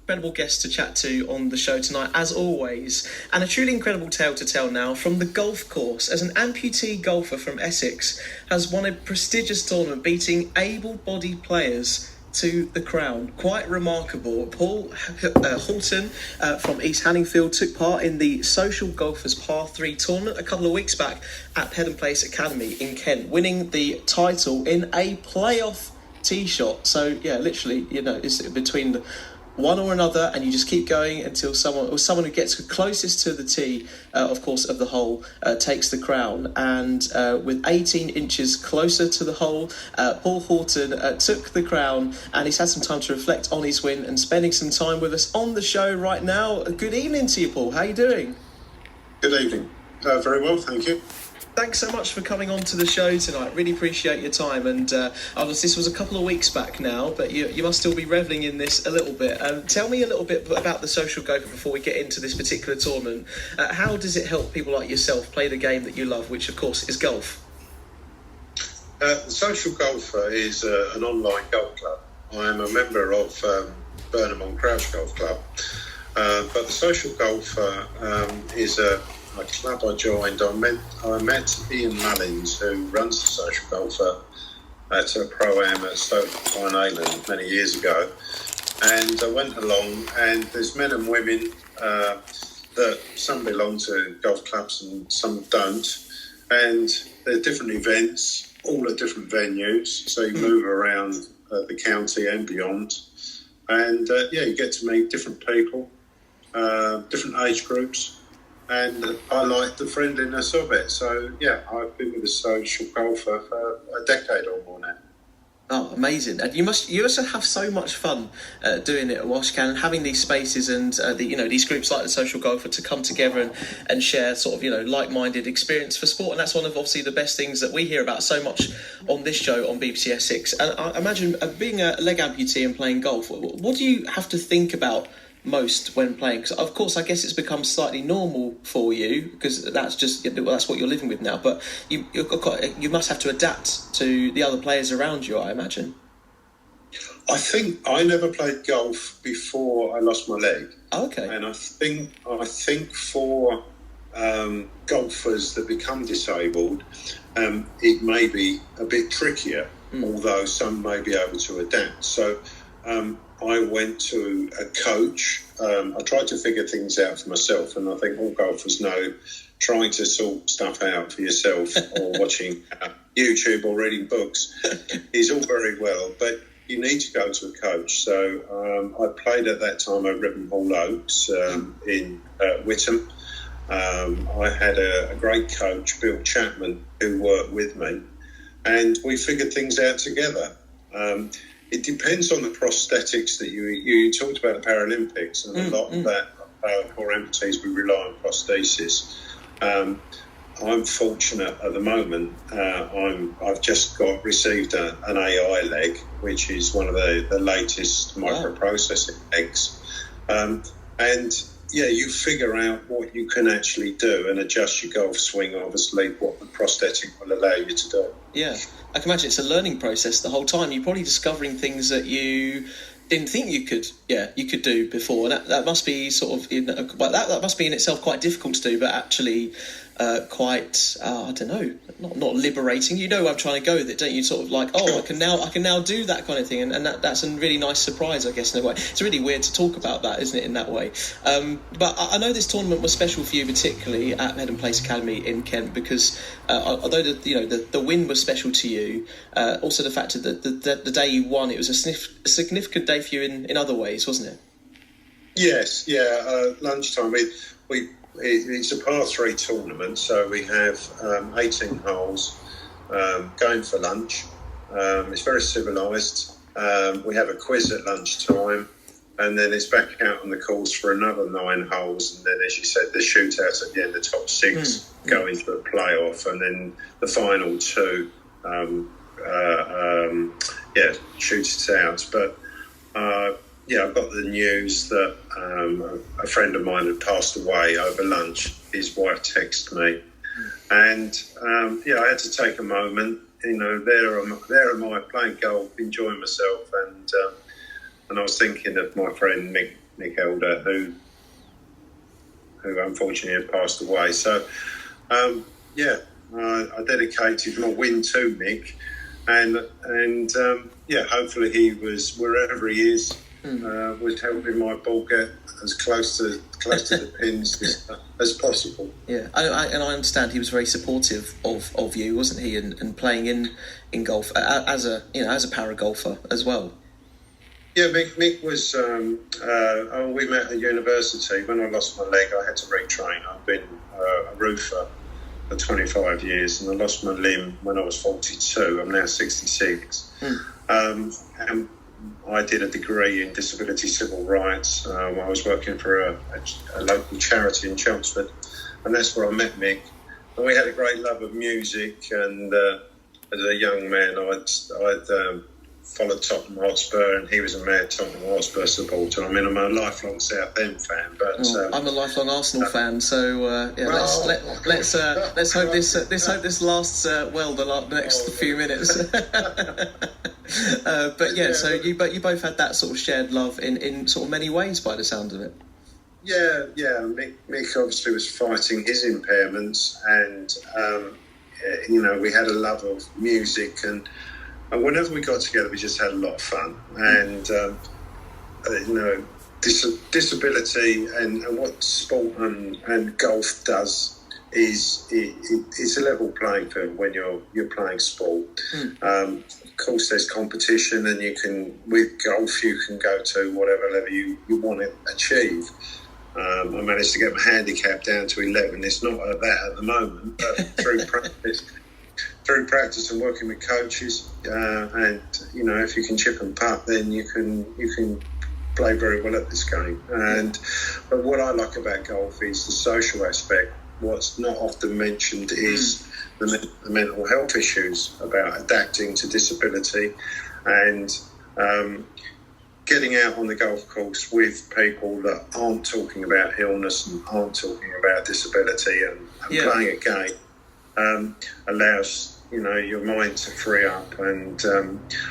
Incredible guest to chat to on the show tonight, as always, and a truly incredible tale to tell now from the golf course, as an amputee golfer from Essex has won a prestigious tournament, beating able-bodied players to the crown. Quite remarkable. Paul Houghton from East Hanningfield took part in the Social Golfers Par 3 tournament a couple of weeks back at Pedham Place Academy in Kent, winning the title in a playoff tee shot. So yeah, literally, it's between the one or another, and you just keep going until someone who gets closest to the tee, of course, of the hole, takes the crown. And with 18 inches closer to the hole, Paul Houghton took the crown, and he's had some time to reflect on his win and spending some time with us on the show right now. Good evening to you, Paul. How are you doing? Good evening. Very well, thank you. Thanks so much for coming on to the show tonight. Really appreciate your time. And obviously this was a couple of weeks back now, but you must still be revelling in this a little bit. Tell me a little bit about the Social Golfer before we get into this particular tournament. How does it help people like yourself play the game that you love, which of course is golf? The Social Golfer is an online golf club. I am a member of Burnham on Crouch Golf Club. But the Social Golfer is a club I joined. I met Ian Mullins, who runs the Social Golfer, at a Pro-Am at Stoke-on-Avon many years ago. And I went along, and there's men and women that some belong to golf clubs and some don't. And there are different events, all at different venues. So you move around the county and beyond. And you get to meet different people, different age groups. And I like the friendliness of it. So, yeah, I've been with the Social Golfer for a decade or more now. Oh, amazing. And you also have so much fun doing it at Washcan, and having these spaces and these groups like the Social Golfer to come together and share sort of, like-minded experience for sport. And that's one of obviously the best things that we hear about so much on this show on BBC Essex. And I imagine being a leg amputee and playing golf, what do you have to think about most when playing? Because of course I guess it's become slightly normal for you because that's what you're living with now, but you must have to adapt to the other players around you, I imagine. I think I never played golf before I lost my leg. Okay. And I think for golfers that become disabled, it may be a bit trickier, although some may be able to adapt. So I went to a coach. I tried to figure things out for myself, and I think all golfers know trying to sort stuff out for yourself or watching YouTube or reading books is all very well, but you need to go to a coach. So I played at that time at Ribbenhall Oaks in Whittam. I had a great coach, Bill Chapman, who worked with me, and we figured things out together. It depends on the prosthetics that you talked about the Paralympics, and a lot of that for amputees we rely on prosthesis. I'm fortunate at the moment. I've just received an AI leg, which is one of the latest microprocessing legs, and you figure out what you can actually do and adjust your golf swing. Obviously, what the prosthetic will allow you to do. Yeah, I can imagine it's a learning process the whole time. You're probably discovering things that you didn't think you could do before. That must be sort of that must be in itself quite difficult to do, but actually quite I don't know, not liberating. You know where I'm trying to go with it, don't you? Sort of like, I can now do that kind of thing, and that's a really nice surprise, I guess, in a way. It's really weird to talk about that, isn't it, in that way? But I know this tournament was special for you, particularly at Pedham Place Academy in Kent, because although the win was special to you, also the fact that the day you won, it was a significant day for you in other ways, wasn't it? Yes, lunchtime. It's a par 3 tournament, so we have 18 holes going for lunch. It's very civilised. We have a quiz at lunchtime, and then it's back out on the course for another 9 holes, and then, as you said, the shootout at the end, the top 6 go into a playoff, and then the final 2 shoot it out. But I got the news that a friend of mine had passed away over lunch. His wife texted me, and I had to take a moment. There am I playing golf, enjoying myself, and I was thinking of my friend Mick Mick Elder, who unfortunately had passed away. So, I dedicated my win to Mick, and hopefully he was, wherever he is, was helping my ball get as close to the pins as possible. Yeah, I understand he was very supportive of you, wasn't he, and playing in golf as a para golfer as well. Yeah, Mick was. We met at university. When I lost my leg, I had to retrain. I've been a roofer for 25 years, and I lost my limb when I was 42. I'm now 66. And I did a degree in disability civil rights. I was working for a local charity in Chelmsford, and that's where I met Mick. And we had a great love of music. And as a young man, I'd followed Tottenham Hotspur, and he was a mad Tottenham Hotspur supporter. I mean, I'm a lifelong Southend fan, but I'm a lifelong Arsenal fan. So let's hope this lasts the next few minutes. So you both had that sort of shared love in sort of many ways, by the sound of it. Yeah. Mick obviously was fighting his impairments, and we had a love of music, and whenever we got together, we just had a lot of fun. And disability and what sport and golf does is it's a level playing field when you're playing sport. Of course, there's competition, and with golf you can go to whatever level you want to achieve. I managed to get my handicap down to 11. It's not at that at the moment, but through practice and working with coaches, and if you can chip and putt, then you can play very well at this game. But what I like about golf is the social aspect. What's not often mentioned is the mental health issues about adapting to disability, and getting out on the golf course with people that aren't talking about illness and aren't talking about disability, and playing a game allows your mind to free up. And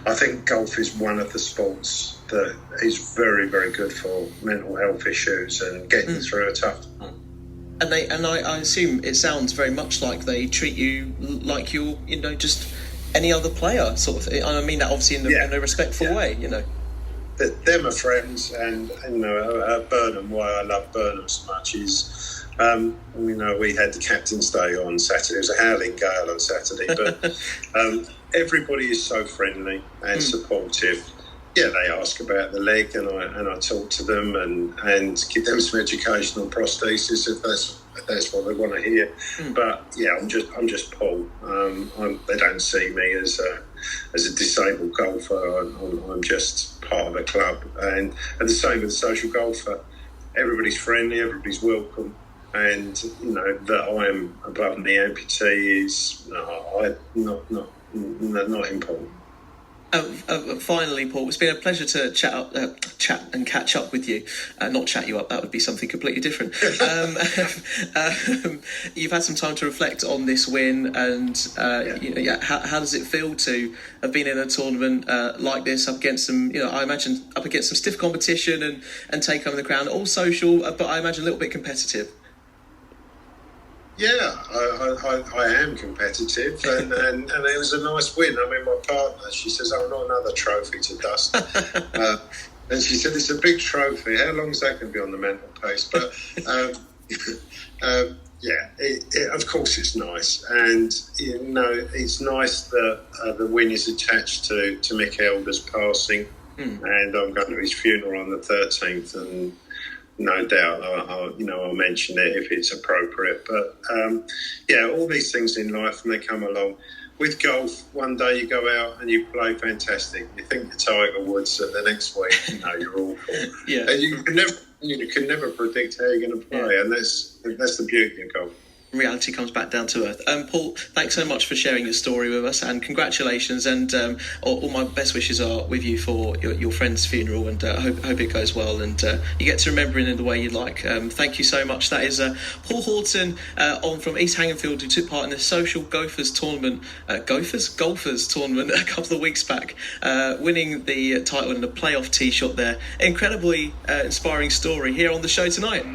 I think golf is one of the sports that is very, very good for mental health issues and getting through a tough time. And I assume it sounds very much like they treat you like you're just any other player, sort of thing. I mean that obviously in a respectful way, They're my friends, and Burnham. Why I love Burnham so much is, we had the Captain's Day on Saturday. It was a howling gale on Saturday, but everybody is so friendly and supportive. Yeah, they ask about the leg, and I talk to them and give them some educational prosthesis if that's what they want to hear. But yeah, I'm just Paul. They don't see me as a disabled golfer. I'm just part of a club, and the same with the social golfer. Everybody's friendly, everybody's welcome, and that I am above the amputee is not important. Finally, Paul, it's been a pleasure to chat and catch up with you. Not chat you up, that would be something completely different. You've had some time to reflect on this win, and how does it feel to have been in a tournament like this, up against some, I imagine up against some stiff competition and take home the crown, all social, but I imagine a little bit competitive. Yeah, I am competitive, and it was a nice win. I mean, my partner, she says, "Oh, not another trophy to dust," and she said, "It's a big trophy. How long is that going to be on the mantelpiece?" But of course, it's nice, and it's nice that the win is attached to Mick Elder's passing, and I'm going to his funeral on the 13th, and no doubt I'll mention it if it's appropriate. But all these things in life, and they come along. With golf, one day you go out and you play fantastic. You think you're Tiger Woods, and the next week you're awful. And you can never predict how you're going to play, and that's the beauty of golf. reality comes back down to earth. Paul, thanks so much for sharing your story with us, and congratulations, and all my best wishes are with you for your friend's funeral, and I hope it goes well, and you get to remember it in the way you like. Thank you so much. That is Paul Houghton on from East Hangingfield, who took part in the Social Golfers tournament, Golfers tournament a couple of weeks back, winning the title in the playoff tee shot there. Incredibly inspiring story here on the show tonight.